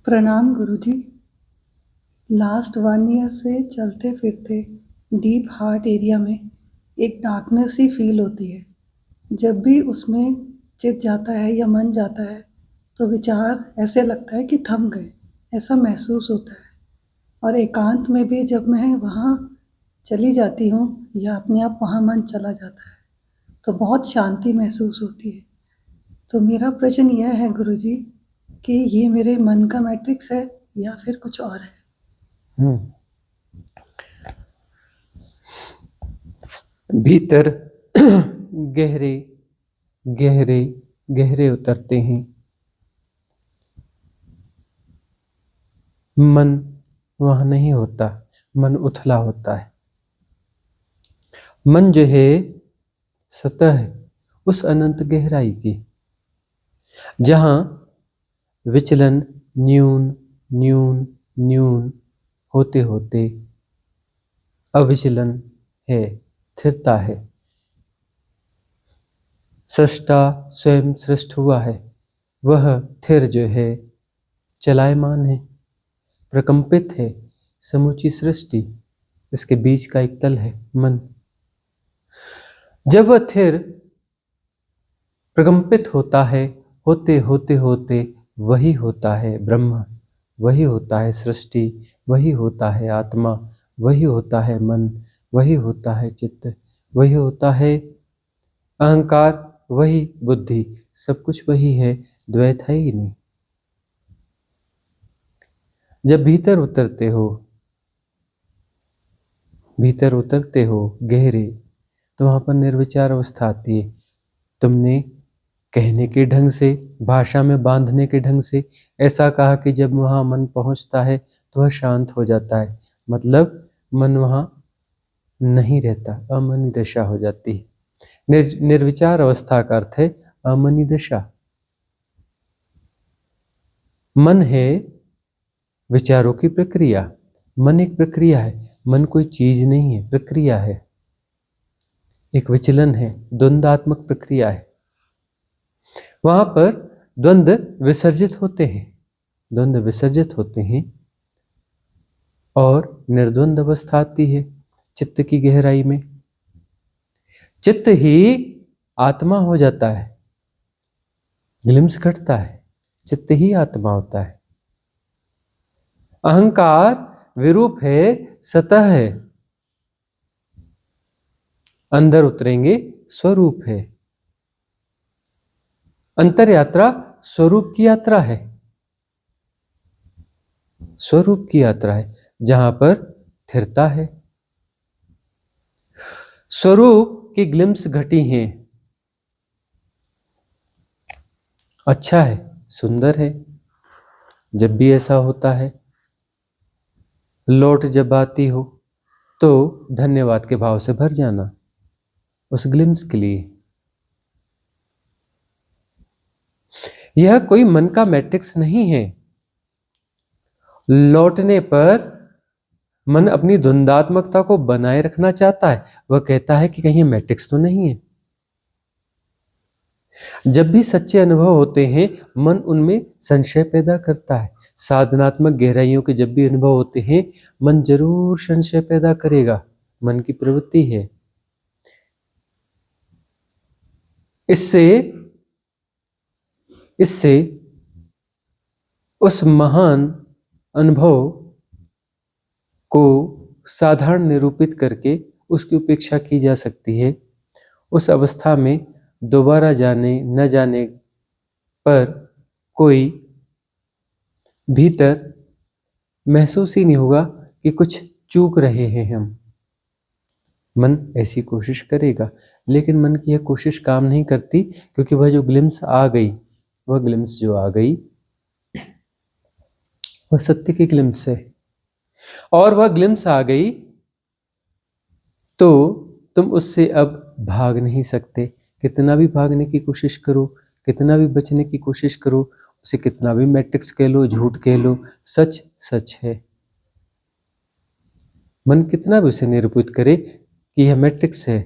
प्रणाम गुरुजी। Last 1 year से चलते फिरते डीप हार्ट एरिया में एक डार्कनेस ही फील होती है। जब भी उसमें चित जाता है या मन जाता है तो विचार ऐसे लगता है कि थम गए, ऐसा महसूस होता है। और एकांत में भी जब मैं वहाँ चली जाती हूँ या अपने आप वहाँ मन चला जाता है तो बहुत शांति महसूस होती है। तो मेरा प्रश्न यह है गुरुजी कि ये मेरे मन का मैट्रिक्स है या फिर कुछ और है। भीतर गहरे गहरे गहरे उतरते हैं। मन वहां नहीं होता, मन उथला होता है। मन जो है सतह है उस अनंत गहराई की, जहां विचलन न्यून न्यून न्यून होते होते अविचलन है, स्थिरता है। सृष्टा स्वयं सृष्ट हुआ है, वह स्थिर जो है चलायमान है, प्रकंपित है। समूची सृष्टि, इसके बीच का एक तल है मन। जब वह स्थिर प्रकंपित होता है, होते होते होते वही होता है ब्रह्म, वही होता है सृष्टि, वही होता है आत्मा, वही होता है मन, वही होता है चित्त, वही होता है अहंकार, वही बुद्धि। सब कुछ वही है, द्वैत है ही नहीं। जब भीतर उतरते हो गहरे, तो वहां पर निर्विचार अवस्था आती है। तुमने कहने के ढंग से, भाषा में बांधने के ढंग से ऐसा कहा कि जब वहां मन पहुंचता है तो वह शांत हो जाता है। मतलब मन वहां नहीं रहता, अमनी दशा हो जाती है। निर्विचार अवस्था का अर्थ है अमनी दशा। मन है विचारों की प्रक्रिया। मन एक प्रक्रिया है, मन कोई चीज नहीं है, प्रक्रिया है, एक विचलन है, द्वंद्वात्मक प्रक्रिया है। वहां पर द्वंद्व विसर्जित होते हैं और निर्द्वंद अवस्था आती है चित्त की गहराई में। चित्त ही आत्मा हो जाता है, ग्लिम्स घटता है, चित्त ही आत्मा होता है। अहंकार विरूप है, सतह है, अंदर उतरेंगे स्वरूप है। अंतर यात्रा स्वरूप की यात्रा है, स्वरूप की यात्रा है, जहां पर स्थिरता है। स्वरूप की ग्लिम्स घटी हैं। अच्छा है, सुंदर है। जब भी ऐसा होता है, लौट जब आती हो तो धन्यवाद के भाव से भर जाना उस ग्लिम्स के लिए। यह कोई मन का मैट्रिक्स नहीं है। लौटने पर मन अपनी द्वंद्वात्मकता को बनाए रखना चाहता है। वह कहता है कि कहीं मैट्रिक्स तो नहीं है। जब भी सच्चे अनुभव होते हैं, मन उनमें संशय पैदा करता है। साधनात्मक गहराइयों के जब भी अनुभव होते हैं, मन जरूर संशय पैदा करेगा, मन की प्रवृत्ति है। इससे उस महान अनुभव को साधारण निरूपित करके उसकी उपेक्षा की जा सकती है। उस अवस्था में दोबारा जाने न जाने पर कोई भीतर महसूस ही नहीं होगा कि कुछ चूक रहे हैं हम। मन ऐसी कोशिश करेगा, लेकिन मन की यह कोशिश काम नहीं करती, क्योंकि वह जो ग्लिम्स आ गई, वह ग्लिम्स जो आ गई वह सत्य की ग्लिम्स है। और वह ग्लिम्स आ गई तो तुम उससे अब भाग नहीं सकते। कितना भी भागने की कोशिश करो, कितना भी बचने की कोशिश करो, उसे कितना भी मैट्रिक्स कह लो, झूठ कह लो, सच सच है। मन कितना भी उसे निरूपित करे कि यह मैट्रिक्स है।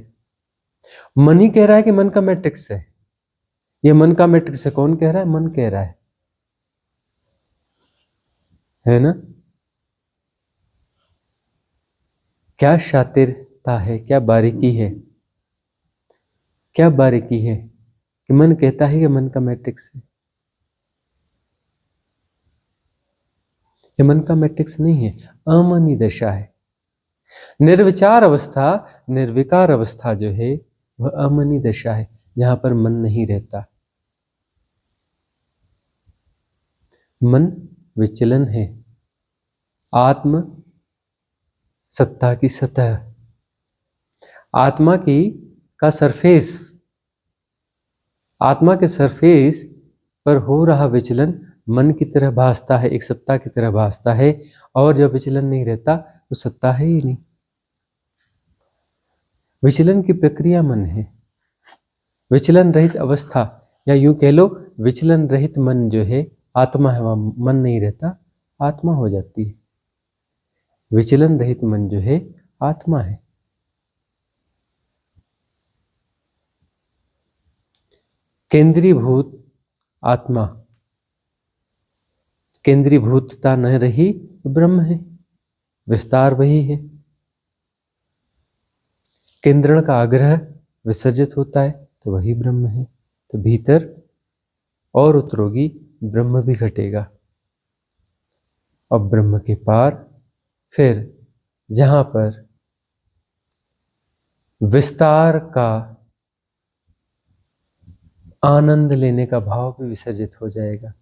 मन ही कह रहा है कि मन का मैट्रिक्स है। यह मन का मैट्रिक्स है, कौन कह रहा है? मन कह रहा है। है ना? क्या शातिरता है, क्या बारीकी है, क्या बारीकी है कि मन कहता है कि मन का मैट्रिक्स है। ये मन का मैट्रिक्स नहीं है, अमनी दशा है। निर्विचार अवस्था, निर्विकार अवस्था जो है वह अमनी दशा है, जहां पर मन नहीं रहता। मन विचलन है, आत्म सत्ता की सतह, आत्मा की का सरफेस, आत्मा के सरफेस पर हो रहा विचलन मन की तरह भासता है, एक सत्ता की तरह भासता है। और जब विचलन नहीं रहता तो सत्ता है ही नहीं। विचलन की प्रक्रिया मन है। विचलन रहित अवस्था, या यूं कह लो विचलन रहित मन जो है आत्मा है, वहां मन नहीं रहता, आत्मा हो जाती है। विचलन रहित मन जो है आत्मा है। केंद्रीभूत आत्मा, केंद्रीभूतता न रही तो ब्रह्म है, विस्तार वही है। केंद्रण का आग्रह विसर्जित होता है तो वही ब्रह्म है। तो भीतर और उतरोगी ब्रह्म भी घटेगा, और ब्रह्म के पार फिर जहां पर विस्तार का आनंद लेने का भाव भी विसर्जित हो जाएगा,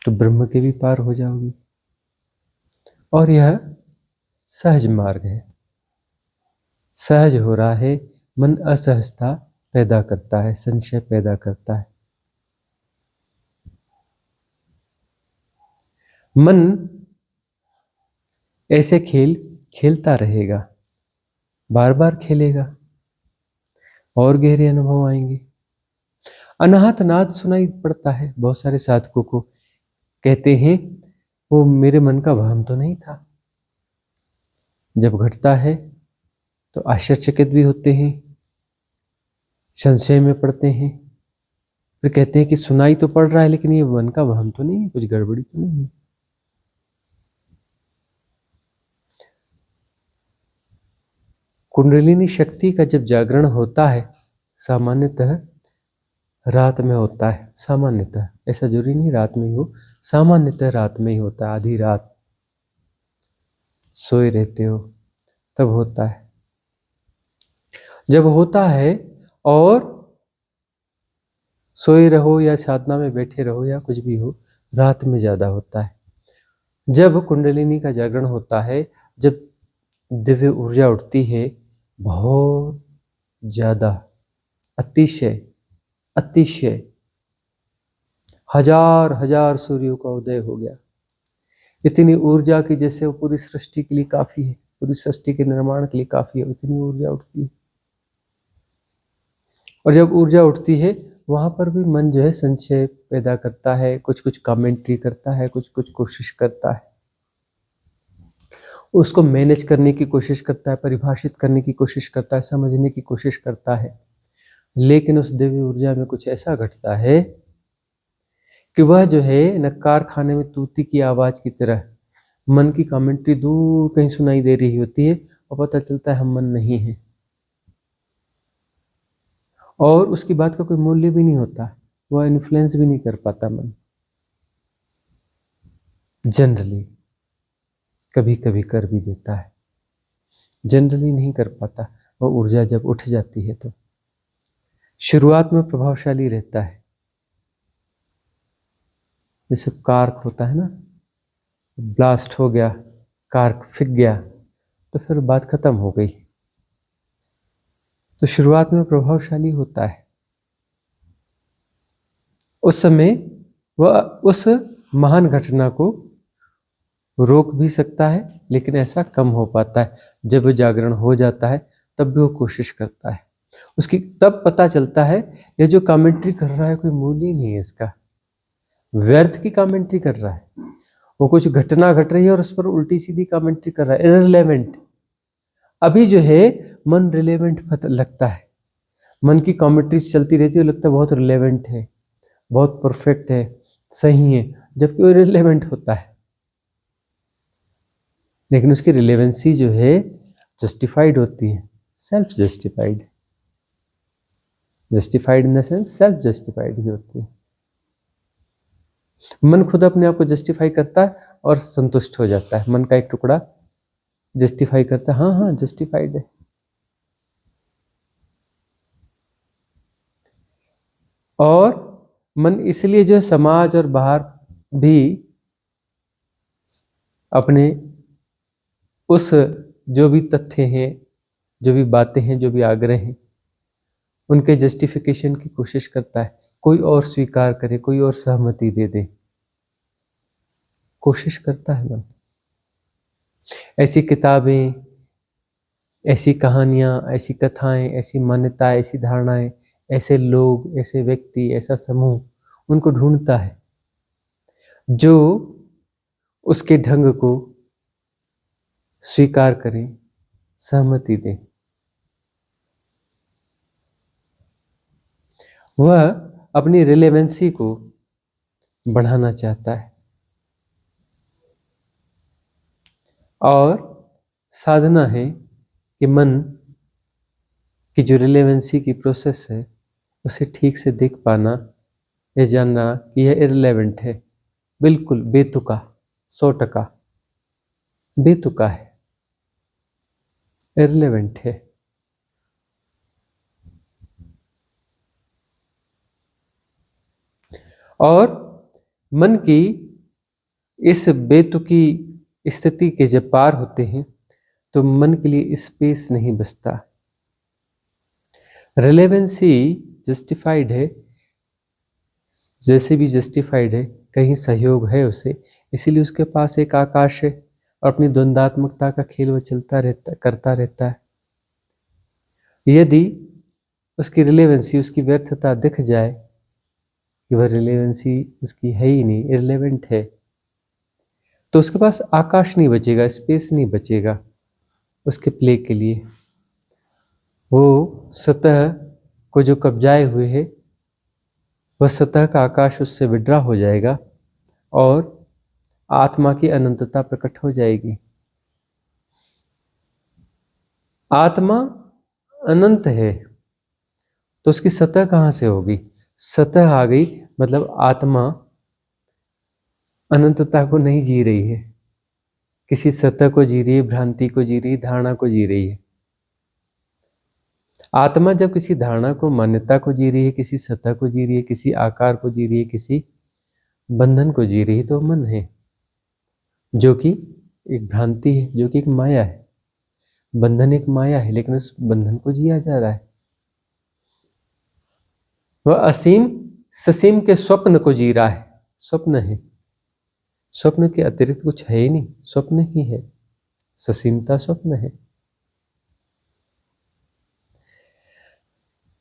तो ब्रह्म के भी पार हो जाओगी। और यह सहज मार्ग है, सहज हो रहा है। मन असहजता पैदा करता है, संशय पैदा करता है। मन ऐसे खेल खेलता रहेगा, बार बार खेलेगा, और गहरे अनुभव आएंगे। अनाहत नाद सुनाई पड़ता है बहुत सारे साधकों को, कहते हैं वो मेरे मन का वहम तो नहीं था। जब घटता है तो आश्चर्यचकित भी होते हैं, संशय में पड़ते हैं, फिर कहते हैं कि सुनाई तो पड़ रहा है लेकिन ये मन का वहम तो नहीं है, कुछ गड़बड़ी तो नहीं है। कुंडलिनी शक्ति का जब जागरण होता है सामान्यतः रात में होता है, सामान्यतः, ऐसा जरूरी नहीं रात में ही हो, सामान्यतः रात में ही होता है। आधी रात सोए रहते हो तब होता है। जब होता है और सोए रहो या साधना में बैठे रहो या कुछ भी हो, रात में ज्यादा होता है। जब कुंडलिनी का जागरण होता है, जब दिव्य ऊर्जा उठती है, बहुत ज्यादा, अतिशय अतिशय, हजार हजार सूर्यों का उदय हो गया। इतनी ऊर्जा की जैसे वो पूरी सृष्टि के लिए काफी है, पूरी सृष्टि के निर्माण के लिए काफी है, इतनी ऊर्जा उठती है। और जब ऊर्जा उठती है वहां पर भी मन जो है संशय पैदा करता है, कुछ कुछ कमेंट्री करता है, कुछ कुछ कोशिश करता है, उसको मैनेज करने की कोशिश करता है, परिभाषित करने की कोशिश करता है, समझने की कोशिश करता है। लेकिन उस दिव्य ऊर्जा में कुछ ऐसा घटता है कि वह जो है न कारखाने में तूती की आवाज की तरह मन की कमेंट्री दूर कहीं सुनाई दे रही होती है, और पता चलता है हम मन नहीं है, और उसकी बात का कोई मूल्य भी नहीं होता, वह इन्फ्लुएंस भी नहीं कर पाता मन। जनरली कभी कभी कर भी देता है, जनरली नहीं कर पाता। वह ऊर्जा जब उठ जाती है तो शुरुआत में प्रभावशाली रहता है, जैसे कार्क होता है ना, ब्लास्ट हो गया, कार्क फिक गया तो फिर बात खत्म हो गई। तो शुरुआत में प्रभावशाली होता है, उस समय वह उस महान घटना को रोक भी सकता है, लेकिन ऐसा कम हो पाता है। जब वो जागरण हो जाता है तब भी वो कोशिश करता है, उसकी तब पता चलता है ये जो कमेंट्री कर रहा है कोई मूल्य ही नहीं है इसका, व्यर्थ की कमेंट्री कर रहा है। वो कुछ घटना घट रही है और उस पर उल्टी सीधी कमेंट्री कर रहा है, इररिलेवेंट। अभी जो है मन रिलेवेंट लगता है, मन की कमेंट्री चलती रहती है, लगता है बहुत रिलेवेंट है, बहुत परफेक्ट है, सही है। जबकि वो रिलेवेंट होता है, लेकिन उसकी रिलेवेंसी जो है जस्टिफाइड होती है, self justified, justified in the sense self justified ही होती है। मन खुद अपने आप को जस्टिफाई करता है और संतुष्ट हो जाता है। मन का एक टुकड़ा जस्टिफाई करता है, हाँ हाँ जस्टिफाइड है। और मन इसलिए जो है समाज और बाहर भी अपने उस जो भी तथ्य हैं, जो भी बातें हैं, जो भी आग्रह हैं, उनके जस्टिफिकेशन की कोशिश करता है। कोई और स्वीकार करे, कोई और सहमति दे दे, कोशिश करता है मन। ऐसी किताबें, ऐसी कहानियां, ऐसी कथाएं, ऐसी मान्यताएं, ऐसी धारणाएं, ऐसे लोग, ऐसे व्यक्ति, ऐसा समूह उनको ढूंढता है जो उसके ढंग को स्वीकार करें, सहमति दें। वह अपनी रिलेवेंसी को बढ़ाना चाहता है और साधना है कि मन की जो रिलेवेंसी की प्रोसेस है उसे ठीक से देख पाना, यह जानना कि यह इररिलेवेंट है, बिल्कुल बेतुका, 100% बेतुका है, इररिलेवेंट है। और मन की इस बेतुकी स्थिति के जब पार होते हैं तो मन के लिए स्पेस नहीं बचता। रिलेवेंसी जस्टिफाइड है, जैसे भी जस्टिफाइड है, कहीं सहयोग है उसे, इसीलिए उसके पास एक आकाश है और अपनी द्वंद्वात्मकता का खेल वो करता रहता है। यदि उसकी रिलेवेंसी, उसकी व्यर्थता दिख जाए कि वह रिलेवेंसी उसकी है ही नहीं, इररिलेवेंट है, तो उसके पास आकाश नहीं बचेगा, स्पेस नहीं बचेगा उसके प्ले के लिए। वो सतह को जो कब्जाए हुए है, वह सतह का आकाश उससे विड्रा हो जाएगा और आत्मा की अनंतता प्रकट हो जाएगी। आत्मा अनंत है तो उसकी सतह कहाँ से होगी? सतह आ गई मतलब आत्मा अनंतता को नहीं जी रही है, किसी सतह को जी रही है, भ्रांति को जी रही है, धारणा को जी रही है। आत्मा जब किसी धारणा को, मान्यता को जी रही है, किसी सतह को जी रही है, किसी आकार को जी रही है, किसी बंधन को जी रही है, तो मन है जो कि एक भ्रांति है, जो कि एक माया है। बंधन एक माया है, लेकिन उस बंधन को जिया जा रहा है। वह असीम ससीम के स्वप्न को जी रहा है। स्वप्न है, स्वप्न के अतिरिक्त कुछ है ही नहीं, स्वप्न ही है, ससीमता स्वप्न है।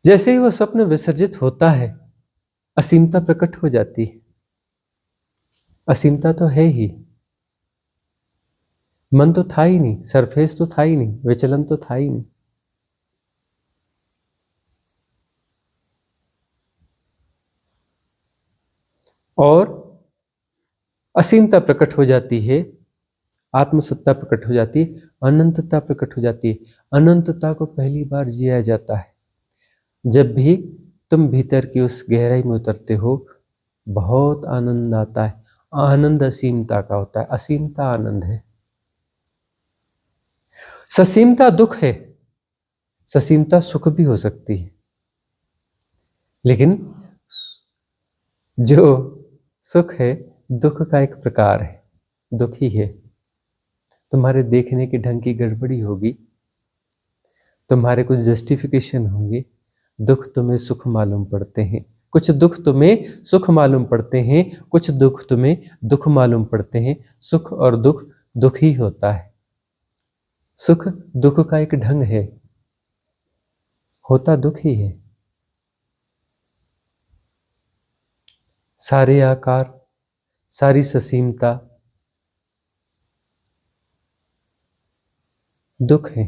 जैसे ही वह स्वप्न विसर्जित होता है, असीमता प्रकट हो जाती है। असीमता तो है ही, मन तो था ही नहीं, सरफेस तो था ही नहीं, विचलन तो था ही नहीं। और असीमता प्रकट हो जाती है, आत्मसत्ता प्रकट हो जाती है, अनंतता प्रकट हो जाती है। अनंतता को पहली बार जिया जाता है जब भी तुम भीतर की उस गहराई में उतरते हो। बहुत आनंद आता है, आनंद असीमता का होता है, असीमता आनंद है। ससीमता दुख है, ससीमता सुख भी हो सकती है, लेकिन जो सुख है दुख का एक प्रकार है, दुख ही है। तुम्हारे देखने के ढंग की गड़बड़ी होगी, तुम्हारे कुछ जस्टिफिकेशन होंगे, दुख तुम्हें सुख मालूम पड़ते हैं, कुछ दुख तुम्हें सुख मालूम पड़ते हैं, कुछ दुख तुम्हें दुख मालूम पड़ते हैं। सुख और दुख दुख ही होता है। सुख दुख का एक ढंग है, होता दुख ही है। सारे आकार, सारी ससीमता दुख है।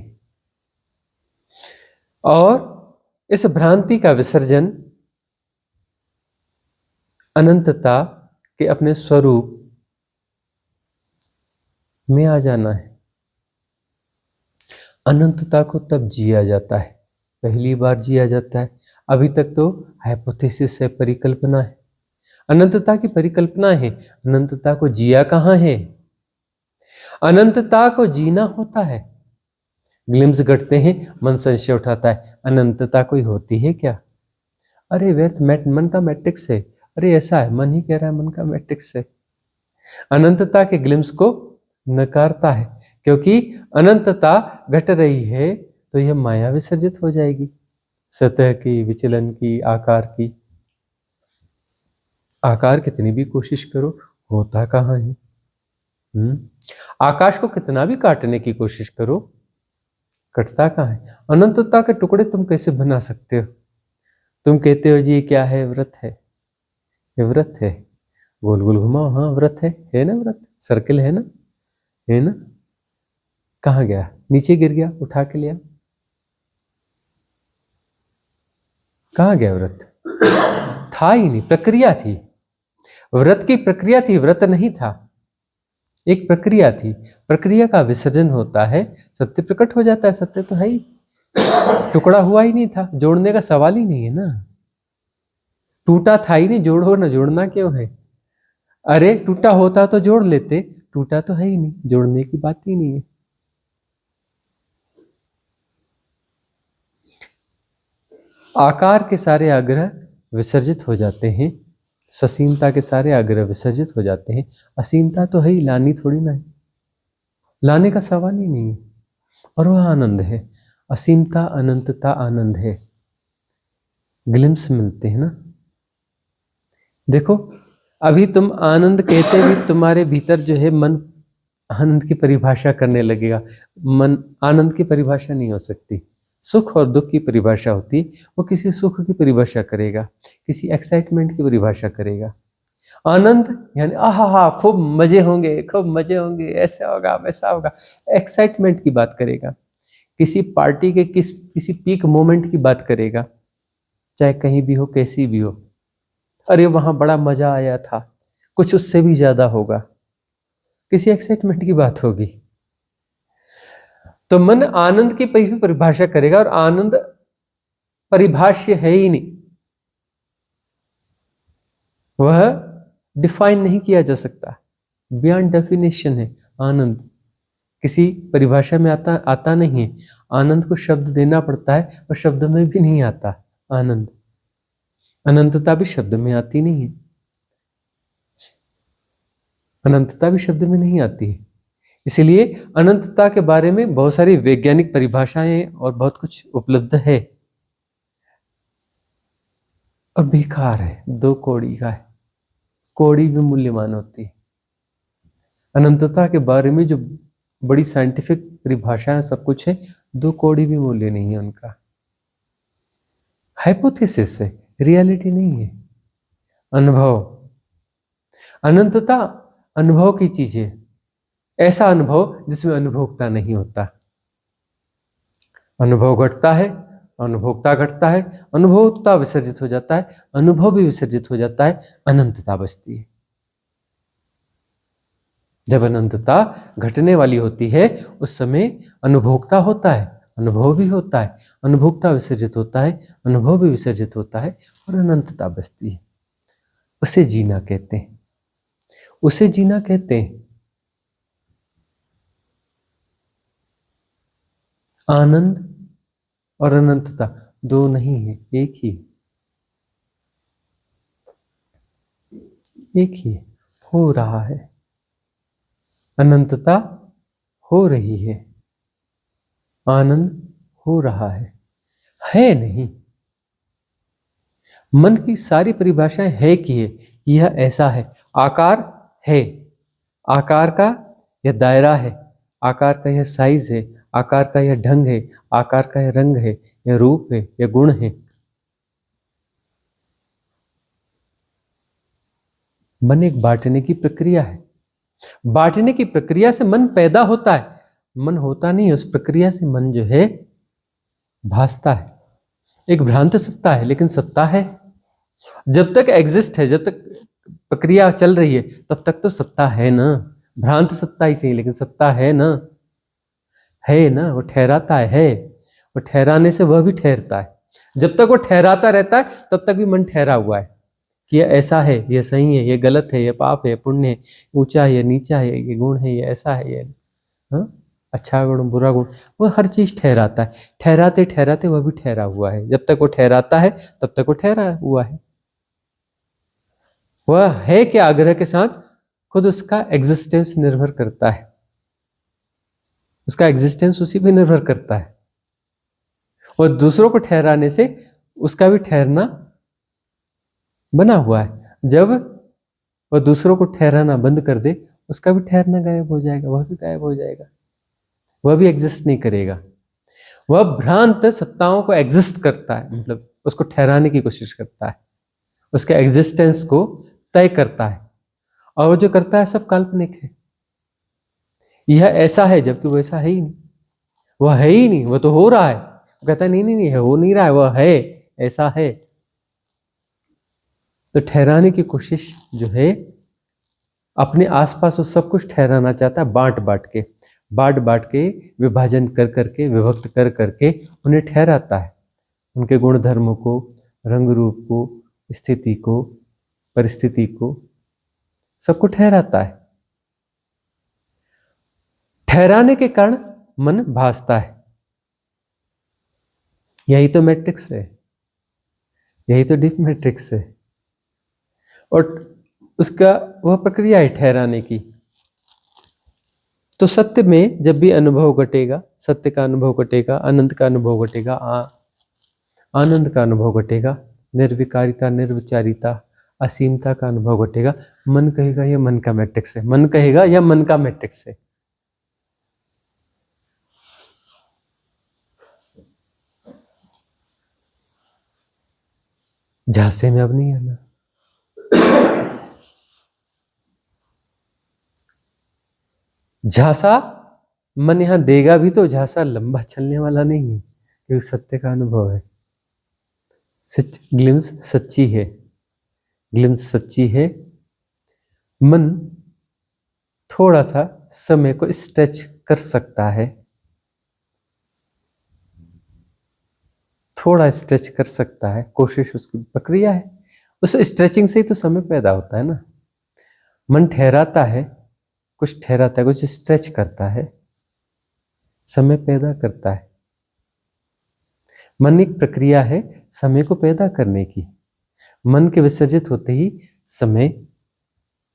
और इस भ्रांति का विसर्जन अनंतता कि अपने स्वरूप में आ जाना है। अनंतता को तब जिया जाता है, पहली बार जिया जाता है। अभी तक तो हाइपोथेसिस है, परिकल्पना है। अनंतता की परिकल्पना है, अनंतता को जिया कहाँ है? अनंतता को जीना होता है। ग्लिम्स घटते हैं, मन संशय उठाता है, अनंतता कोई होती है क्या? अरे व्यर्थ मन का मैट्रिक्स है। अरे ऐसा है, मन ही कह रहा है, मन का मैट्रिक्स है। अनंतता के ग्लिम्स को नकारता है, क्योंकि अनंतता घट रही है तो यह माया विसर्जित हो जाएगी, सतह की, विचलन की, आकार की। आकार कितनी भी कोशिश करो, होता कहाँ है? आकाश को कितना भी काटने की कोशिश करो, कटता कहाँ है? अनंतता के टुकड़े तुम कैसे बना सकते हो? तुम कहते हो जी ये क्या है? व्रत है। ये व्रत है, गोल गोल घुमाओ, हाँ व्रत है ना? व्रत सर्किल है ना? है ना? कहाँ गया? नीचे गिर गया, उठा के लिया। कहाँ गया व्रत? था ही नहीं, प्रक्रिया थी। व्रत की प्रक्रिया थी, व्रत नहीं था। एक प्रक्रिया थी, प्रक्रिया का विसर्जन होता है, सत्य प्रकट हो जाता है। सत्य तो है ही, टुकड़ा हुआ ही नहीं था, जोड़ने का सवाल ही नहीं है ना। टूटा था ही नहीं, जोड़ो ना, जोड़ना क्यों है? अरे टूटा होता तो जोड़ लेते, टूटा तो है ही नहीं, जोड़ने की बात ही नहीं है। आकार के सारे आग्रह विसर्जित हो जाते हैं, ससीमता के सारे आग्रह विसर्जित हो जाते हैं। असीमता तो है ही, लानी थोड़ी ना है, लाने का सवाल ही नहीं है। और वह आनंद है, असीमता, अनंतता आनंद है। ग्लिम्स मिलते हैं ना। देखो अभी तुम आनंद कहते भी तुम्हारे भीतर जो है मन आनंद की परिभाषा करने लगेगा। मन आनंद की परिभाषा नहीं हो सकती। सुख और दुख की परिभाषा होती है, वो किसी सुख की परिभाषा करेगा, किसी एक्साइटमेंट की परिभाषा करेगा। आनंद यानी आहा खूब मजे होंगे, खूब मजे होंगे, ऐसा होगा वैसा होगा, एक्साइटमेंट की बात करेगा, किसी पार्टी के किसी पीक मोमेंट की बात करेगा, चाहे कहीं भी हो, कैसी भी हो। अरे वहां बड़ा मजा आया था, कुछ उससे भी ज्यादा होगा, किसी एक्साइटमेंट की बात होगी। तो मन आनंद की परिभाषा करेगा, और आनंद परिभाष्य है ही नहीं, वह डिफाइन नहीं किया जा सकता, बियॉन्ड डेफिनेशन है। आनंद किसी परिभाषा में आता नहीं है। आनंद को शब्द देना पड़ता है, और शब्द में भी नहीं आता आनंद। अनंतता भी शब्द में आती नहीं है, अनंतता भी शब्द में नहीं आती है। इसलिए अनंतता के बारे में बहुत सारी वैज्ञानिक परिभाषाएं और बहुत कुछ उपलब्ध है, और बेकार है, 2 कौड़ी का है, कौड़ी भी मूल्यवान होती है। अनंतता के बारे में जो बड़ी साइंटिफिक परिभाषाएं सब कुछ है, 2 कौड़ी भी मूल्य नहीं है उनका। हाइपोथेसिस है, रियलिटी नहीं है। अनुभव, अनंतता अनुभव की चीज है, ऐसा अनुभव जिसमें अनुभोक्ता नहीं होता। अनुभव घटता है, अनुभोक्ता घटता है, अनुभोक्ता विसर्जित हो जाता है, अनुभव भी विसर्जित हो जाता है, अनंतता बचती है। जब अनंतता घटने वाली होती है उस समय अनुभोक्ता होता है, अनुभव भी होता है, अनुभोक्ता विसर्जित होता है, अनुभव भी विसर्जित होता है, और अनंतता बचती है। उसे जीना कहते हैं, उसे जीना कहते हैं। आनंद और अनंतता 2 नहीं है, एक ही, एक ही हो रहा है। अनंतता हो रही है, आनंद हो रहा है नहीं। मन की सारी परिभाषाएं है कि है, यह ऐसा है, आकार है, आकार का यह दायरा है, आकार का यह साइज है, आकार का यह ढंग है, आकार का यह रंग है, यह रूप है, यह गुण है। मन एक बांटने की प्रक्रिया है, बांटने की प्रक्रिया से मन पैदा होता है, मन होता नहीं है। उस प्रक्रिया से मन जो है भासता है, एक भ्रांत सत्ता है, लेकिन सत्ता है। जब तक एग्जिस्ट है, जब तक प्रक्रिया चल रही है तब तक तो सत्ता है ना, भ्रांत सत्ता ही सही लेकिन सत्ता है ना, है ना, वो ठहराता है, वो ठहराने से वह भी ठहरता है। जब तक वो ठहराता रहता है तब तक भी मन ठहरा हुआ है कि ये ऐसा है, ये सही है, ये गलत है, ये पाप है, पुण्य है, ऊंचा है, ये नीचा है, ये गुण है, ये ऐसा है, ये हाँ, अच्छा गुण बुरा गुण, वो हर चीज ठहराता है। ठहराते ठहराते वह भी ठहरा हुआ है। जब तक वो ठहराता है तब तक वो ठहरा हुआ है। वह है क्या आग्रह के साथ खुद उसका एग्जिस्टेंस निर्भर करता है, उसका एग्जिस्टेंस उसी पे निर्भर करता है। और दूसरों को ठहराने से उसका भी ठहरना बना हुआ है। जब वह दूसरों को ठहराना बंद कर दे उसका भी ठहरना गायब हो जाएगा, वह भी गायब हो जाएगा, वह भी एग्जिस्ट नहीं करेगा। वह भ्रांत सत्ताओं को एग्जिस्ट करता है, मतलब उसको ठहराने की कोशिश करता है, उसके एग्जिस्टेंस को तय करता है, और वो जो करता है सब काल्पनिक है। यह ऐसा है जबकि वो ऐसा है ही नहीं, वह है ही नहीं, वह तो हो रहा है। वो कहता है नहीं नहीं नहीं है, हो नहीं रहा है, वह है, ऐसा है। तो ठहराने की कोशिश जो है अपने आसपास वो सब कुछ ठहराना चाहता है, बांट बांट के विभाजन कर करके विभक्त कर करके उन्हें ठहराता है, उनके गुण धर्मों को, रंग रूप को, स्थिति को, परिस्थिति को, सबको ठहराता है। ठहराने के कारण मन भासता है। यही तो मैट्रिक्स है, यही तो डीप मैट्रिक्स है। और उसका वह प्रक्रिया है ठहराने की। तो सत्य में जब भी अनुभव घटेगा, सत्य का अनुभव घटेगा, आनंद का अनुभव घटेगा, आनंद का अनुभव घटेगा, निर्विकारिता, निर्विचारिता, असीमता का अनुभव घटेगा, मन कहेगा यह मन का मैट्रिक्स है, मन कहेगा यह मन का मैट्रिक्स है। झांसे में अब नहीं आना। झांसा मन यहां देगा भी तो झांसा लंबा चलने वाला नहीं है, क्योंकि सत्य का अनुभव है। ग्लिम्स सच्ची है, ग्लिम्स सच्ची है। मन थोड़ा सा समय को स्ट्रेच कर सकता है, थोड़ा स्ट्रेच कर सकता है, कोशिश उसकी प्रक्रिया है। उस स्ट्रेचिंग से ही तो समय पैदा होता है ना। मन ठहराता है, कुछ ठहराता है, कुछ स्ट्रेच करता है, समय पैदा करता है। मन एक प्रक्रिया है समय को पैदा करने की। मन के विसर्जित होते ही समय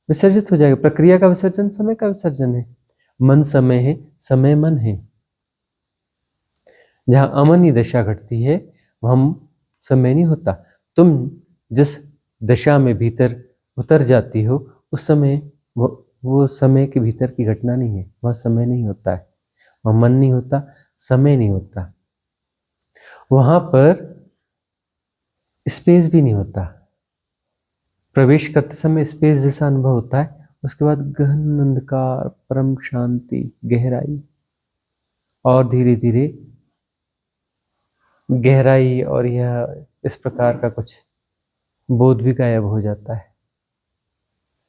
विसर्जित हो जाएगा। प्रक्रिया का विसर्जन समय का विसर्जन है। मन समय है, समय मन है। जहां अमनी दशा घटती है वहां समय नहीं होता। तुम जिस दशा में भीतर उतर जाती हो उस समय वो समय के भीतर की घटना नहीं है, वह समय नहीं होता है, वह मन नहीं होता, समय नहीं होता, वहां पर स्पेस भी नहीं होता। प्रवेश करते समय स्पेस जैसा अनुभव होता है, उसके बाद गहन अंधकार, परम शांति, गहराई, और धीरे धीरे गहराई और यह इस प्रकार का कुछ बोध भी गायब हो जाता है।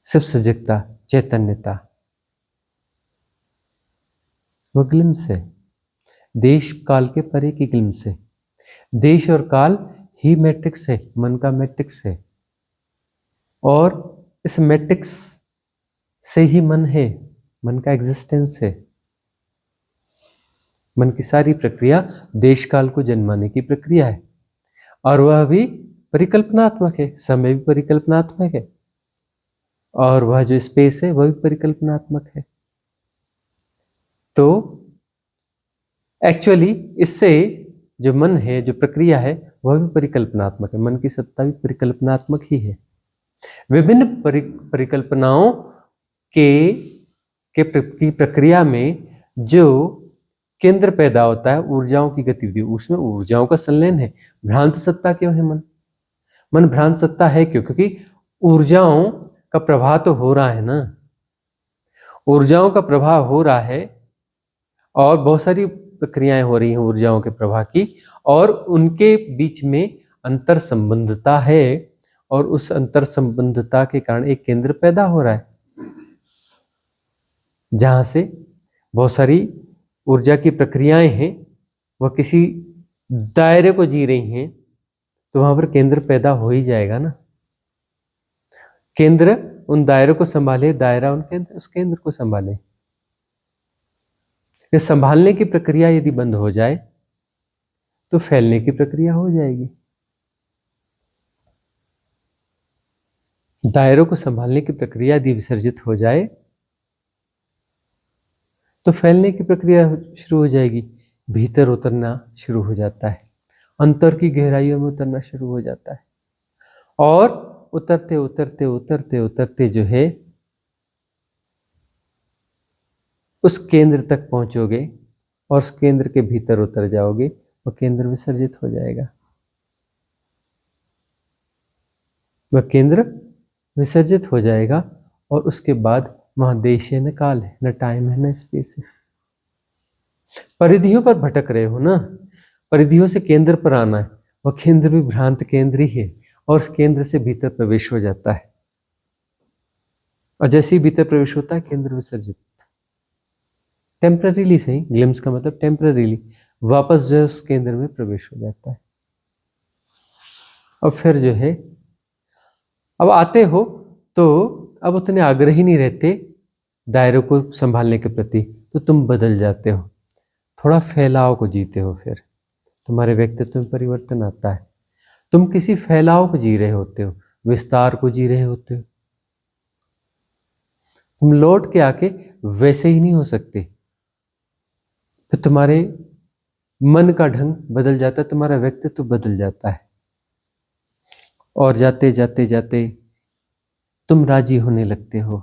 सिर्फ सजगता, चैतन्यता, वह ग्लिम्स है। देश काल के परे की ग्लिम्स है। देश और काल ही मैट्रिक्स है, मन का मैट्रिक्स है, और इस मैट्रिक्स से ही मन है, मन का एग्जिस्टेंस है। मन की सारी प्रक्रिया देश काल को जन्माने की प्रक्रिया है, और वह भी परिकल्पनात्मक है। समय भी परिकल्पनात्मक है, और वह जो स्पेस है वह भी परिकल्पनात्मक है। तो एक्चुअली इससे जो मन है, जो प्रक्रिया है, वह भी परिकल्पनात्मक है। मन की सत्ता भी परिकल्पनात्मक ही है। विभिन्न परिकल्पनाओं की प्रक्रिया में जो केंद्र पैदा होता है, ऊर्जाओं की गतिविधि, उसमें ऊर्जाओं का संलयन है। भ्रांत सत्ता क्यों है मन? मन भ्रांत सत्ता है क्यों? क्योंकि ऊर्जाओं का प्रवाह तो हो रहा है ना, ऊर्जाओं का प्रवाह हो रहा है, और बहुत सारी प्रक्रियाएं हो रही हैं ऊर्जाओं के प्रवाह की, और उनके बीच में अंतर संबंधता है, और उस अंतर संबंधता के कारण एक केंद्र पैदा हो रहा है, जहां से बहुत सारी ऊर्जा की प्रक्रियाएं हैं, वह किसी दायरे को जी रही हैं, तो वहां पर केंद्र पैदा हो ही जाएगा ना। केंद्र उन दायरों को संभाले, दायरा उस केंद्र को संभाले। ये संभालने की प्रक्रिया यदि बंद हो जाए तो फैलने की प्रक्रिया हो जाएगी। दायरों को संभालने की प्रक्रिया यदि विसर्जित हो जाए तो फैलने की प्रक्रिया शुरू हो जाएगी। भीतर उतरना शुरू हो जाता है, अंतर की गहराइयों में उतरना शुरू हो जाता है, और उतरते उतरते उतरते उतरते जो है उस केंद्र तक पहुंचोगे, और उस केंद्र के भीतर उतर जाओगे, वह केंद्र विसर्जित हो जाएगा। वह केंद्र विसर्जित हो जाएगा, और उसके बाद वहां देश है न काल है, न टाइम है न स्पेस है। परिधियों पर भटक रहे हो ना, परिधियों से केंद्र पर आना है। वह केंद्र भी भ्रांत केंद्र ही है, और उस केंद्र से भीतर प्रवेश हो जाता है, और जैसे ही भीतर प्रवेश होता है केंद्र विसर्जित, टेम्पररीली सही, ग्लिम्स का मतलब टेम्पररीली, वापस जो है उस केंद्र में प्रवेश हो जाता है। और फिर जो है अब आते हो तो अब उतने आग्रही नहीं रहते दायरों को संभालने के प्रति, तो तुम बदल जाते हो, थोड़ा फैलाव को जीते हो, फिर तुम्हारे व्यक्तित्व में परिवर्तन आता है। तुम किसी फैलाव को जी रहे होते हो, विस्तार को जी रहे होते हो। तुम लौट के आके वैसे ही नहीं हो सकते, फिर तुम्हारे मन का ढंग बदल जाता है, तुम्हारा व्यक्तित्व बदल जाता है, और जाते जाते जाते तुम राजी होने लगते हो।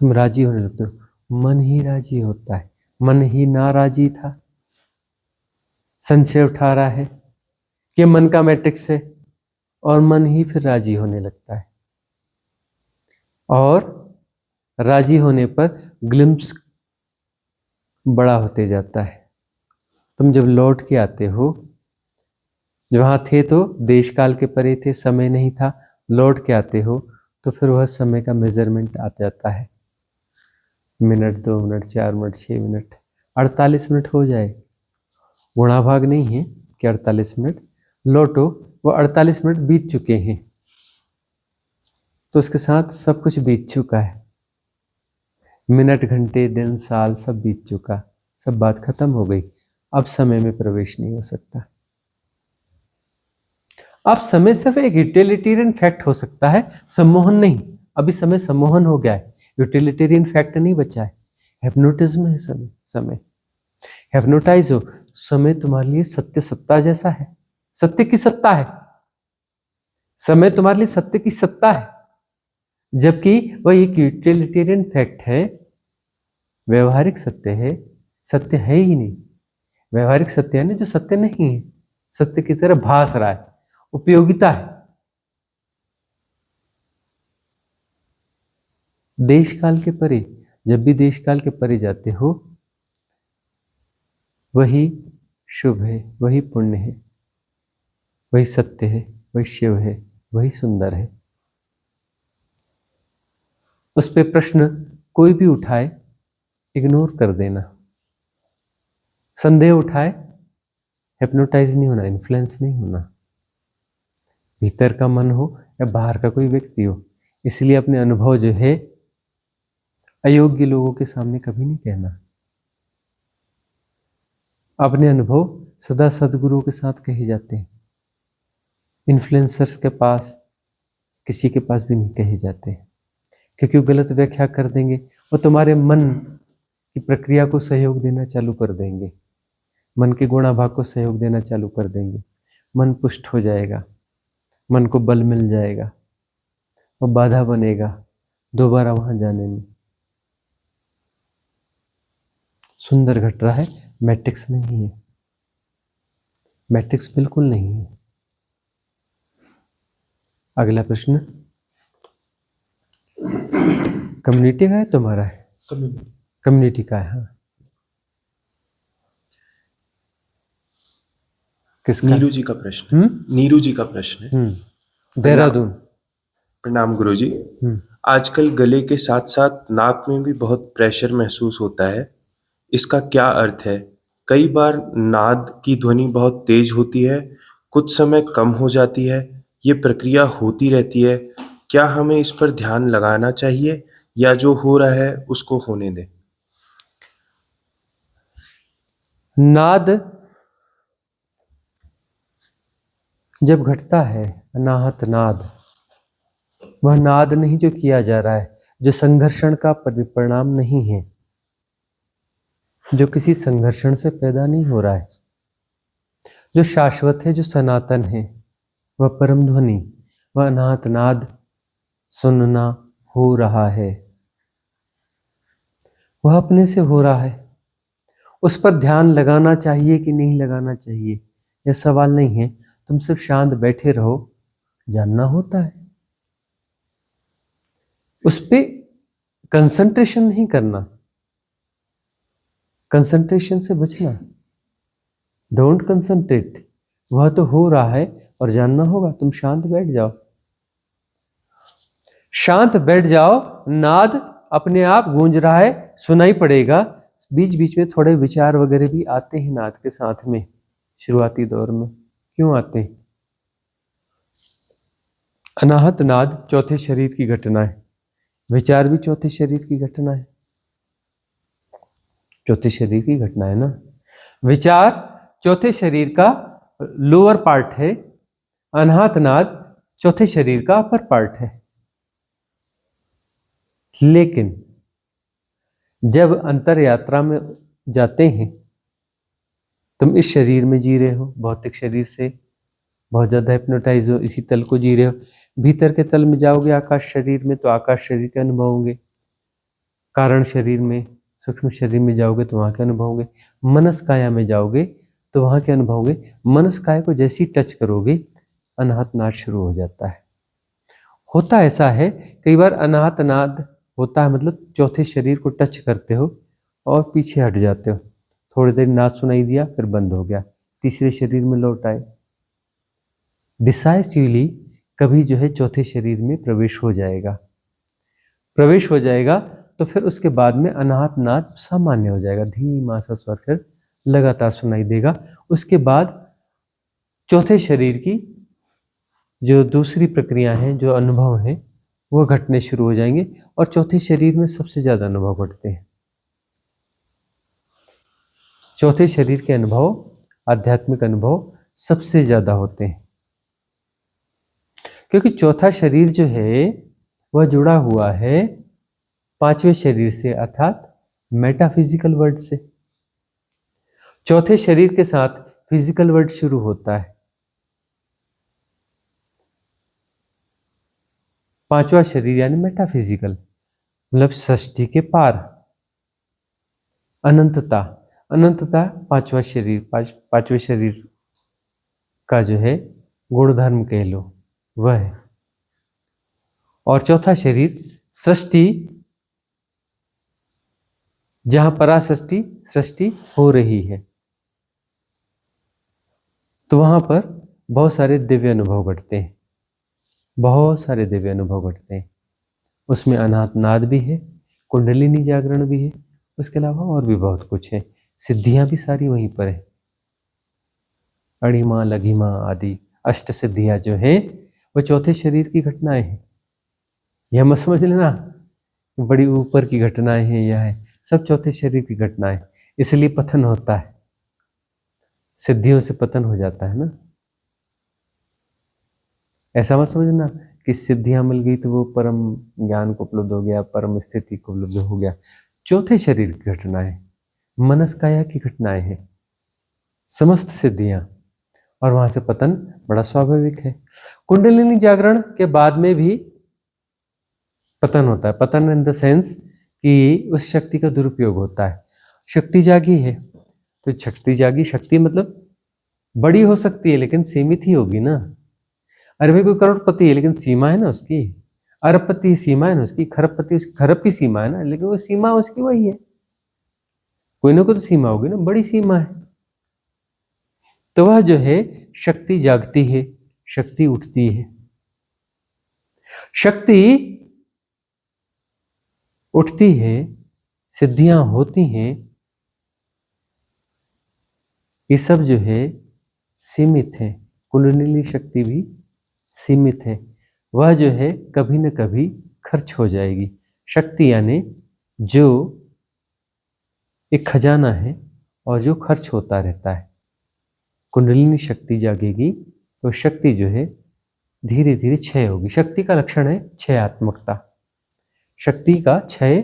तुम राजी होने लगते हो, मन ही राजी होता है। मन ही नाराजी था, संशय उठा रहा है कि मन का मैट्रिक्स है, और मन ही फिर राजी होने लगता है, और राजी होने पर ग्लिम्स बड़ा होते जाता है। तुम जब लौट के आते हो, जहां थे तो देश काल के परे थे, समय नहीं था, लौट के आते हो तो फिर वह समय का मेजरमेंट आ जाता है। Minute, 2 minute, 4 minute, 6 minute, 48 minute हो जाए, गुणा भाग नहीं है कि 48 मिनट, लौटो, वो 48 मिनट बीत चुके हैं, तो उसके साथ सब कुछ बीत चुका है। मिनट, घंटे, दिन, साल सब बीत चुका, सब बात खत्म हो गई। अब समय में प्रवेश नहीं हो सकता। अब समय सिर्फ एक यूटिलिटेरियन फैक्ट हो सकता है, सम्मोहन नहीं। अभी समय सम्मोहन हो गया है, यूटिलिटेरियन फैक्ट नहीं बचा है। हिप्नोटिज्म है समय। समय हिप्नोटाइज हो, समय तुम्हारे लिए सत्य सत्ता जैसा है, सत्य की सत्ता है। समय तुम्हारे लिए सत्य की सत्ता है, जबकि वह एक यूटिलिटेरियन फैक्ट है, व्यवहारिक सत्य है। सत्य है ही नहीं, व्यवहारिक सत्य है ना जो सत्य नहीं है, सत्य की तरह भास रहा है, उपयोगिता है। देश काल के परे, जब भी देश काल के परे जाते हो, वही शुभ है, वही पुण्य है, वही सत्य है, वही शिव है, वही सुंदर है। उस पे प्रश्न कोई भी उठाए, इग्नोर कर देना। संदेह उठाए, हिप्नोटाइज नहीं होना, इन्फ्लुएंस नहीं होना। भीतर का मन हो या बाहर का कोई व्यक्ति हो, इसलिए अपने अनुभव जो है अयोग्य लोगों के सामने कभी नहीं कहना। अपने अनुभव सदा सदगुरुओं के साथ कहे जाते हैं, इन्फ्लुएंसर्स के पास, किसी के पास भी नहीं कहे जाते, क्योंकि वो गलत व्याख्या कर देंगे, वो तुम्हारे मन की प्रक्रिया को सहयोग देना चालू कर देंगे, मन के गुणाभाग को सहयोग देना चालू कर देंगे। मन पुष्ट हो जाएगा, मन को बल मिल जाएगा, वो बाधा बनेगा दोबारा वहां जाने में। सुंदर घट रहा है, मैट्रिक्स नहीं है, मैट्रिक्स बिल्कुल नहीं है। अगला प्रश्न, कम्युनिटी का है तुम्हारा? है कम्युनिटी का है। हाँ, किसका? नीरू जी का प्रश्न है। नीरू जी का प्रश्न है। देहरादून। प्रणाम गुरुजी। हम्म। आजकल गले के साथ साथ नाक में भी बहुत प्रेशर महसूस होता है, इसका क्या अर्थ है? कई बार नाद की ध्वनि बहुत तेज होती है, कुछ समय कम हो जाती है, ये प्रक्रिया होती रहती है। क्या हमें इस पर ध्यान लगाना चाहिए या जो हो रहा है उसको होने दें? नाद जब घटता है, अनाहत नाद, वह नाद नहीं जो किया जा रहा है, जो संघर्षण का परिणाम नहीं है, जो किसी संघर्षण से पैदा नहीं हो रहा है, जो शाश्वत है, जो सनातन है, वह परम ध्वनि, वह अनाहत नाद सुनना हो रहा है। वह अपने से हो रहा है। उस पर ध्यान लगाना चाहिए कि नहीं लगाना चाहिए, यह सवाल नहीं है। तुम सिर्फ शांत बैठे रहो, जानना होता है। उस पे कंसंट्रेशन नहीं करना, कंसंट्रेशन से बचना। Don't concentrate. वह तो हो रहा है और जानना होगा। तुम शांत बैठ जाओ, शांत बैठ जाओ। नाद अपने आप गूंज रहा है, सुनाई पड़ेगा। बीच बीच में थोड़े विचार वगैरह भी आते हैं नाद के साथ में, शुरुआती दौर में। क्यों आते हैं? अनाहत नाद चौथे शरीर की घटना है, विचार भी चौथे शरीर की घटना है। चौथे शरीर की घटना है ना। विचार चौथे शरीर का लोअर पार्ट है, अनाहत नाद चौथे शरीर का अपर पार्ट है। लेकिन जब अंतर यात्रा में जाते हैं, तुम इस शरीर में जी रहे हो, भौतिक शरीर से बहुत ज्यादा हिप्नोटाइज हो, इसी तल को जी रहे हो। भीतर के तल में जाओगे आकाश शरीर में, तो आकाश शरीर के अनुभव होंगे। कारण शरीर में, सूक्ष्म शरीर में जाओगे तो वहां के अनुभव होंगे। मनस काया में जाओगे तो वहां के अनुभव होंगे। मनस काया को जैसे ही टच करोगे, अनाहत नाद शुरू हो जाता है। होता ऐसा है, कई बार अनाहत नाद होता है, मतलब चौथे शरीर को टच करते हो और पीछे हट जाते हो। थोड़ी देर नाद सुनाई दिया, फिर बंद हो गया, तीसरे शरीर में लौट आए। डिसाइसिवली कभी जो है चौथे शरीर में प्रवेश हो जाएगा। प्रवेश हो जाएगा तो फिर उसके बाद में अनाहत नाद सामान्य हो जाएगा, धीमा सा स्वर फिर लगातार सुनाई देगा। उसके बाद चौथे शरीर की जो दूसरी प्रक्रिया है, जो अनुभव है, वो घटने शुरू हो जाएंगे। और चौथे शरीर में सबसे ज्यादा अनुभव घटते हैं। चौथे शरीर के अनुभव, आध्यात्मिक अनुभव सबसे ज्यादा होते हैं, क्योंकि चौथा शरीर जो है वह जुड़ा हुआ है पांचवें शरीर से, अर्थात मेटाफिजिकल वर्ल्ड से। चौथे शरीर के साथ फिजिकल वर्ल्ड शुरू होता है। पांचवा शरीर यानी मेटाफिजिकल, मतलब सृष्टि के पार, अनंतता। अनंतता पांचवा शरीर, पांचवें शरीर का जो है गुणधर्म कह लो, वह है। और चौथा शरीर सृष्टि, जहां परासृष्टि सृष्टि हो रही है, तो वहां पर बहुत सारे दिव्य अनुभव घटते हैं, बहुत सारे दिव्य अनुभव घटते हैं। उसमें अनाहत नाद भी है, कुंडलिनी जागरण भी है, उसके अलावा और भी बहुत कुछ है। सिद्धियां भी सारी वहीं पर है। अणिमा, लघिमा आदि अष्ट सिद्धियां जो है वो चौथे शरीर की घटनाएं हैं। यह मत समझ लेना बड़ी ऊपर की घटनाएं हैं, यह है सब चौथे शरीर की घटनाएं। इसलिए पतन होता है, सिद्धियों से पतन हो जाता है ना। ऐसा मत समझना कि सिद्धियां मिल गई तो वो परम ज्ञान को उपलब्ध हो गया, परम स्थिति को उपलब्ध हो गया। चौथे शरीर की घटनाएं, मनस काया की घटनाएं हैं, समस्त सिद्धियां, और वहां से पतन बड़ा स्वाभाविक है। कुंडलिनी जागरण के बाद में भी पतन होता है। पतन इन द सेंस कि उस शक्ति का दुरुपयोग होता है। शक्ति जागी है तो शक्ति जागी, शक्ति मतलब बड़ी हो सकती है लेकिन सीमित ही होगी ना। अरे भाई कोई करोड़पति है लेकिन सीमा है ना उसकी, अरबपति सीमा है ना उसकी, खरबपति उसकी खरब की सीमा है ना, लेकिन वो सीमा उसकी वही है। कोई ना कोई तो सीमा होगी ना, बड़ी सीमा है। तो वह जो है शक्ति जागती है, शक्ति उठती है। शक्ति उठती है, सिद्धियां होती हैं, ये सब जो है सीमित है। कुंडलिनी शक्ति भी सीमित है, वह जो है कभी न कभी खर्च हो जाएगी। शक्ति यानी जो एक खजाना है और जो खर्च होता रहता है। कुंडलिनी शक्ति जागेगी तो शक्ति जो है धीरे धीरे क्षय होगी। शक्ति का लक्षण है क्षयात्मकता। शक्ति का क्षय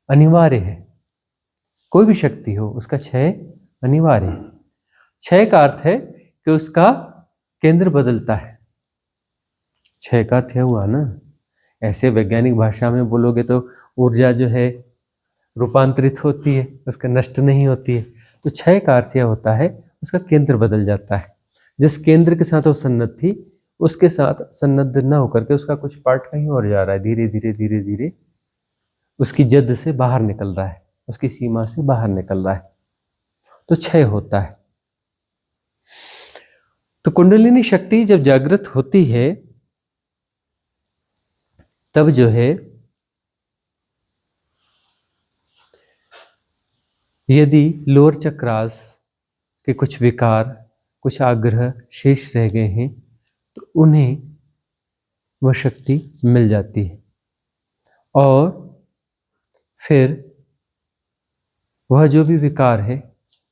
अनिवार्य है। कोई भी शक्ति हो उसका क्षय अनिवार्य है। क्षय का अर्थ है कि उसका केंद्र बदलता है। क्षय का अर्थ हुआ ना, ऐसे वैज्ञानिक भाषा में बोलोगे तो ऊर्जा जो है रूपांतरित होती है, उसका नष्ट नहीं होती है। तो क्षय का अर्थ यह होता है उसका केंद्र बदल जाता है। जिस केंद्र के साथ वो सन्नद्ध थी उसके साथ सन्नद्ध न होकर के उसका कुछ पार्ट कहीं और जा रहा है। धीरे धीरे धीरे धीरे उसकी जद से बाहर निकल रहा है, उसकी सीमा से बाहर निकल रहा है, तो क्षय होता है। तो कुंडलिनी शक्ति जब जागृत होती है तब जो है यदि लोअर चक्रास के कुछ विकार, कुछ आग्रह शेष रह गए हैं तो उन्हें वह शक्ति मिल जाती है और फिर वह जो भी विकार है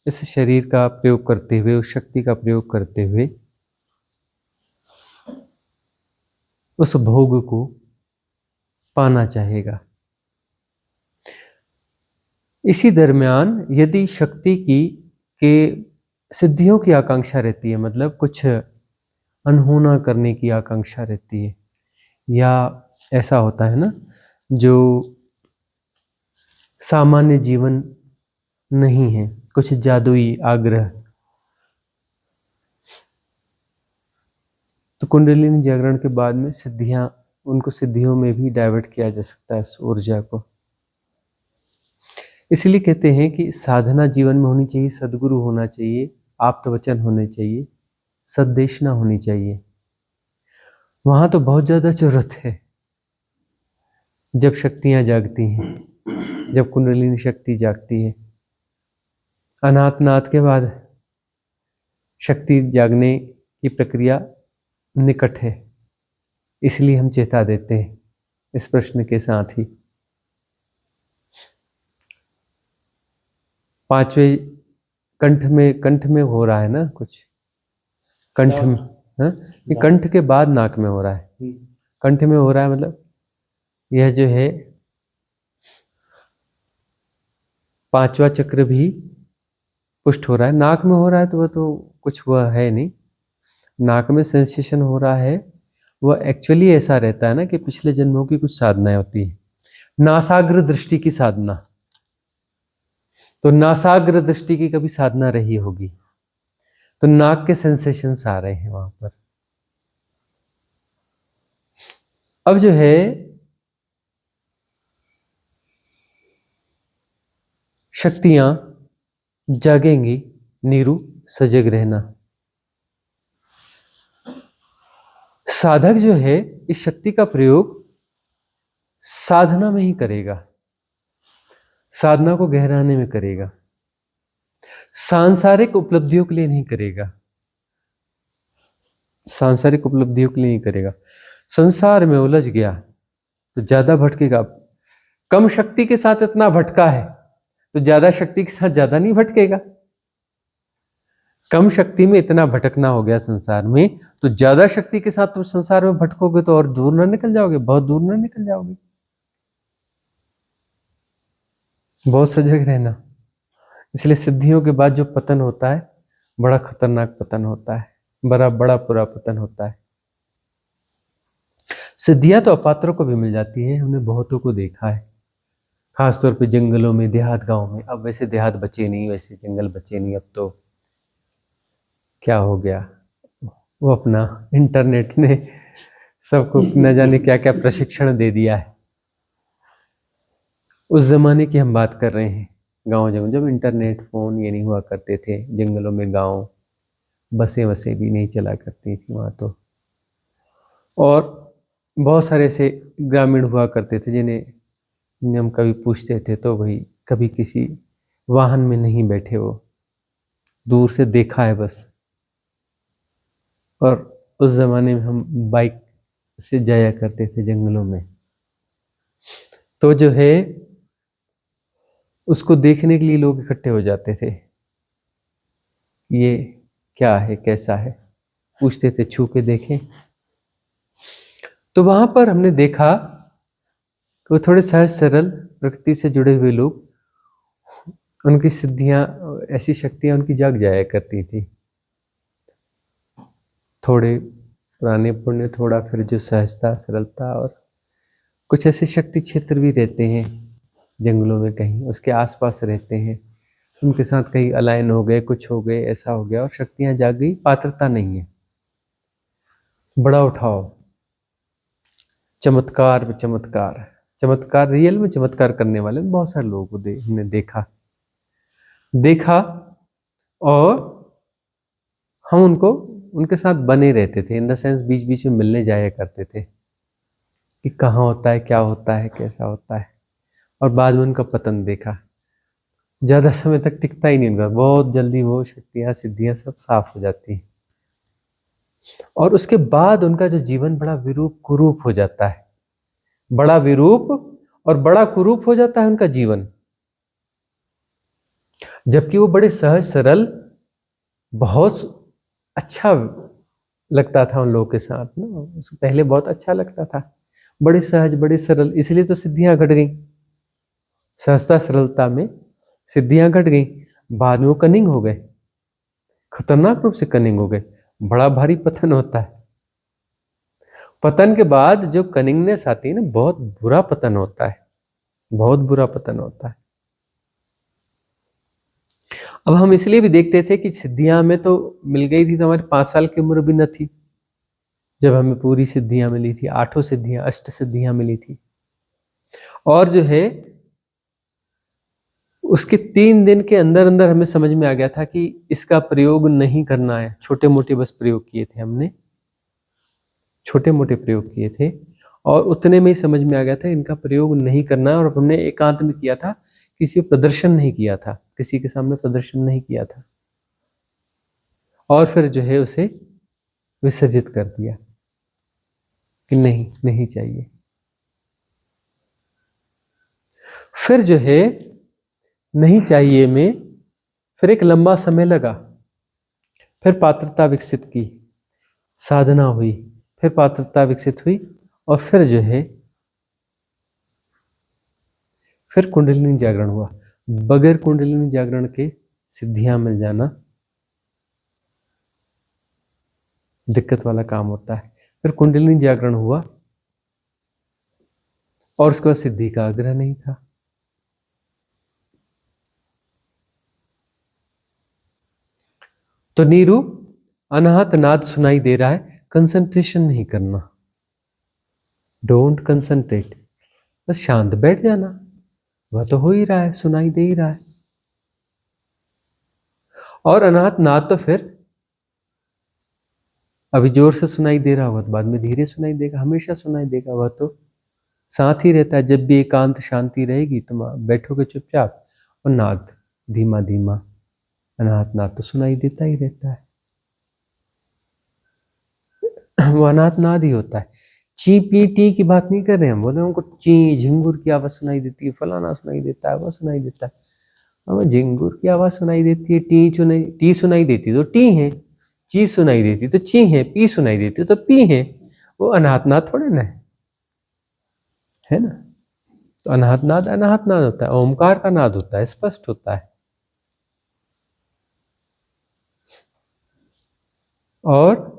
इस शरीर का प्रयोग करते हुए, उस शक्ति का प्रयोग करते हुए उस भोग को पाना चाहेगा। इसी दरमियान यदि शक्ति की के सिद्धियों की आकांक्षा रहती है, मतलब कुछ अनहोना करने की आकांक्षा रहती है, या ऐसा होता है ना जो सामान्य जीवन नहीं है, कुछ जादुई आग्रह, तो कुंडलिनी जागरण के बाद में सिद्धियां, उनको सिद्धियों में भी डाइवर्ट किया जा सकता है इस ऊर्जा को। इसलिए कहते हैं कि साधना जीवन में होनी चाहिए, सद्गुरु होना चाहिए, आप्तवचन होने चाहिए, सद्देशना होनी चाहिए। वहां तो बहुत ज्यादा जरूरत है जब शक्तियां जागती हैं, जब कुंडलिनी शक्ति जागती है। अनाथनाथ के बाद शक्ति जागने की प्रक्रिया निकट है, इसलिए हम चेता देते हैं इस प्रश्न के साथ ही। पांचवें कंठ में हो रहा है ना कुछ, कंठ में, हाँ, ये कंठ के बाद नाक में हो रहा है। कंठ में हो रहा है मतलब यह जो है पांचवा चक्र भी पुष्ट हो रहा है। नाक में हो रहा है तो वह तो कुछ वह है नहीं। नाक में सेंसेशन हो रहा है, वह एक्चुअली ऐसा रहता है ना कि पिछले जन्मों की कुछ साधनाएं होती है। नासाग्र दृष्टि की साधना, तो नासाग्र दृष्टि की कभी साधना रही होगी तो नाक के सेंसेशंस आ रहे हैं वहां पर। अब जो है शक्तियां जागेंगी, नीरू सजग रहना। साधक जो है इस शक्ति का प्रयोग साधना में ही करेगा, साधना को गहराने में करेगा, सांसारिक उपलब्धियों के लिए नहीं करेगा, सांसारिक उपलब्धियों के लिए नहीं करेगा। संसार में उलझ गया तो ज्यादा भटकेगा। कम शक्ति के साथ इतना भटका है तो ज्यादा शक्ति के साथ ज्यादा नहीं भटकेगा। कम शक्ति में इतना भटकना हो गया संसार में, तो ज्यादा शक्ति के साथ तुम संसार में भटकोगे तो और दूर ना निकल जाओगे, बहुत दूर ना निकल जाओगे। बहुत सजग रहना। इसलिए सिद्धियों के बाद जो पतन होता है बड़ा खतरनाक पतन होता है, बड़ा बुरा पतन होता है। सिद्धियां तो अपात्रों को भी मिल जाती है, हमने बहुतों को देखा है, खासतौर पे जंगलों में, देहात गांव में। अब वैसे देहात बचे नहीं, वैसे जंगल बचे नहीं, अब तो क्या हो गया, वो अपना इंटरनेट ने सबको न जाने क्या क्या प्रशिक्षण दे दिया है। उस जमाने की हम बात कर रहे हैं, गांव जब इंटरनेट फोन ये नहीं हुआ करते थे, जंगलों में गांव बसें वसें भी नहीं चला करती थी वहाँ तो। और बहुत सारे ऐसे ग्रामीण हुआ करते थे जिन्हें हम कभी पूछते थे तो भाई कभी किसी वाहन में नहीं बैठे, वो दूर से देखा है बस। और उस ज़माने में हम बाइक से जाया करते थे जंगलों में, तो जो है उसको देखने के लिए लोग इकट्ठे हो जाते थे, ये क्या है कैसा है, पूछते थे छू के देखें। तो वहाँ पर हमने देखा कि वो थोड़े सहज सरल प्रकृति से जुड़े हुए लोग, उनकी सिद्धियाँ, ऐसी शक्तियाँ उनकी जाग जाया करती थी। थोड़े पुराने पुण्य, थोड़ा फिर जो सहजता सरलता, और कुछ ऐसे शक्ति क्षेत्र भी रहते हैं जंगलों में, कहीं उसके आसपास रहते हैं, उनके साथ कहीं अलायन हो गए, कुछ हो गए, ऐसा हो गया और शक्तियाँ जाग गई। पात्रता नहीं है, बड़ा उठाव, चमत्कार पे चमत्कार, चमत्कार रियल में चमत्कार करने वाले बहुत सारे लोगों को हमने देखा और हम उनके साथ बने रहते थे, इन द सेंस बीच बीच में मिलने जाया करते थे कि कहाँ होता है, क्या होता है, कैसा होता है। और बाद में उनका पतन देखा, ज़्यादा समय तक टिकता ही नहीं उनका, बहुत जल्दी वो शक्तियाँ सिद्धियाँ सब साफ हो जाती हैं और उसके बाद उनका जो जीवन बड़ा विरूप कुरूप हो जाता है, बड़ा विरूप और बड़ा कुरूप हो जाता है उनका जीवन। जबकि वो बड़े सहज सरल, बहुत अच्छा लगता था उन लोगों के साथ ना, उसको पहले बहुत अच्छा लगता था, बड़े सहज बड़े सरल, इसलिए तो सिद्धियां घट गई, सहजता सरलता में सिद्धियां घट गई। बाद में वो कनिंग हो गए, खतरनाक रूप से कनिंग हो गए, बड़ा भारी पतन होता है। पतन के बाद जो कनिंगनेस आती है ना, बहुत बुरा पतन होता है, बहुत बुरा पतन होता है। अब हम इसलिए भी देखते थे कि सिद्धियां हमें तो मिल गई थी, तो हमारी 5 साल की उम्र भी न थी जब हमें पूरी सिद्धियां मिली थी, 8 सिद्धियां, 8 सिद्धियां मिली थी। और जो है उसके 3 दिन के अंदर अंदर हमें समझ में आ गया था कि इसका प्रयोग नहीं करना है। छोटे मोटे बस प्रयोग किए थे हमने, छोटे मोटे प्रयोग किए थे और उतने में ही समझ में आ गया था इनका प्रयोग नहीं करना है। और हमने एकांत में किया था, किसी को प्रदर्शन नहीं किया था, किसी के सामने प्रदर्शन नहीं किया था, और फिर जो है उसे विसर्जित कर दिया कि नहीं, नहीं चाहिए। फिर जो है नहीं चाहिए में फिर एक लंबा समय लगा, फिर पात्रता विकसित की, साधना हुई, फिर पात्रता विकसित हुई और फिर जो है फिर कुंडलिनी जागरण हुआ। बगैर कुंडलिनी जागरण के सिद्धियां मिल जाना दिक्कत वाला काम होता है। फिर कुंडलिनी जागरण हुआ और उसके बाद सिद्धि का आग्रह नहीं था। तो नीरू, अनाहत नाद सुनाई दे रहा है, कंसंट्रेशन नहीं करना, डोंट कंसंट्रेट, बस शांत बैठ जाना, वह तो हो ही रहा है, सुनाई दे ही रहा है। और अनाहत नाद तो फिर अभी जोर से सुनाई दे रहा होगा तो बाद में धीरे सुनाई देगा, हमेशा सुनाई देगा, वह तो साथ ही रहता है। जब भी एकांत शांति रहेगी तुम बैठोगे चुपचाप और नाद धीमा धीमा, अनाहत नाद तो सुनाई देता ही रहता है, वो अनाहत नाद ही होता है। ची पी टी की बात नहीं कर रहे हम, बोले हमको ची झिंगुर की आवाज सुनाई देती है, फलाना सुनाई देता है, वह सुनाई देता है। हमें झिंगुर की आवाज सुनाई देती है, टी सुनाई देती तो टी है, ची सुनाई देती तो ची है, पी सुनाई देती तो पी है, वो अनाहत नाद थोड़े ना है ना। तो अनाहत नाद होता है, ओमकार का नाद होता है, स्पष्ट होता है। और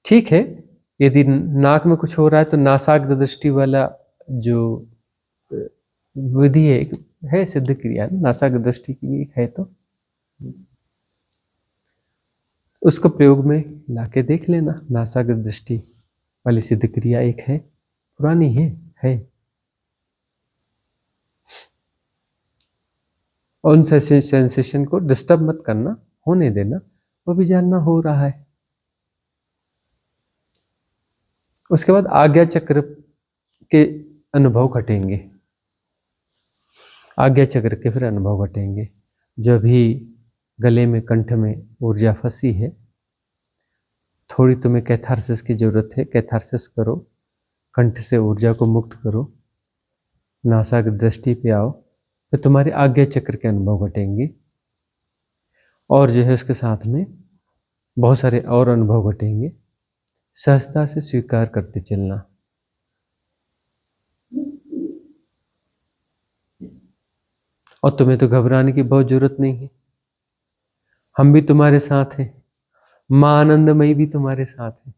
ठीक है, यदि नाक में कुछ हो रहा है तो नासाग्र दृष्टि वाला जो विधि है सिद्ध क्रिया, नासाग्र दृष्टि की भी है, तो उसको प्रयोग में लाके देख लेना। नासाग्र दृष्टि वाली सिद्ध क्रिया एक है, पुरानी है। और उन सेंसेशन को डिस्टर्ब मत करना, होने देना, वो भी जानना हो रहा है। उसके बाद आज्ञा चक्र के अनुभव घटेंगे, आज्ञा चक्र के फिर अनुभव घटेंगे। जो भी गले में, कंठ में ऊर्जा फंसी है, थोड़ी तुम्हें कैथारसिस की जरूरत है, कैथारसिस करो, कंठ से ऊर्जा को मुक्त करो, नासा की दृष्टि पे आओ, फिर तुम्हारे आज्ञा चक्र के अनुभव घटेंगे। और जो है उसके साथ में बहुत सारे और अनुभव घटेंगे। सहजता से स्वीकार करते चलना। और तुम्हें तो घबराने की बहुत जरूरत नहीं है, हम भी तुम्हारे साथ हैं, मां आनंदमयी भी तुम्हारे साथ है।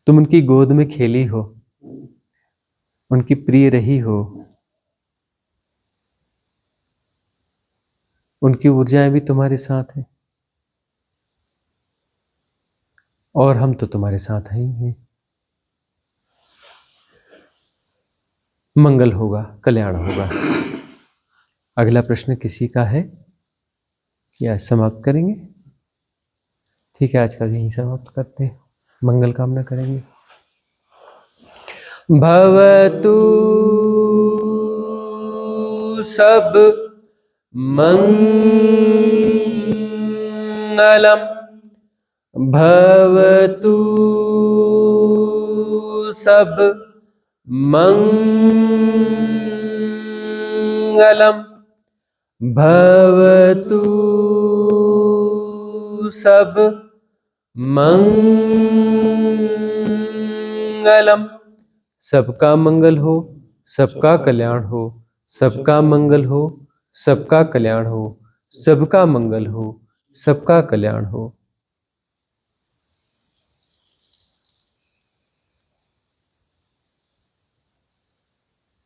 तुम उनकी गोद में खेली हो, उनकी प्रिय रही हो, उनकी ऊर्जाएं भी तुम्हारे साथ हैं, और हम तो तुम्हारे साथ ही हैं। मंगल होगा, कल्याण होगा। अगला प्रश्न किसी का है कि आज समाप्त करेंगे? ठीक है, आज का यहीं समाप्त करते हैं, मंगल कामना करेंगे। भवतु सब मंगलम, भवतु सब मंगलम, भवतु सब मंगलम। सबका मंगल हो, सबका कल्याण हो, सबका मंगल हो, सबका कल्याण हो, सबका मंगल हो, सबका कल्याण हो।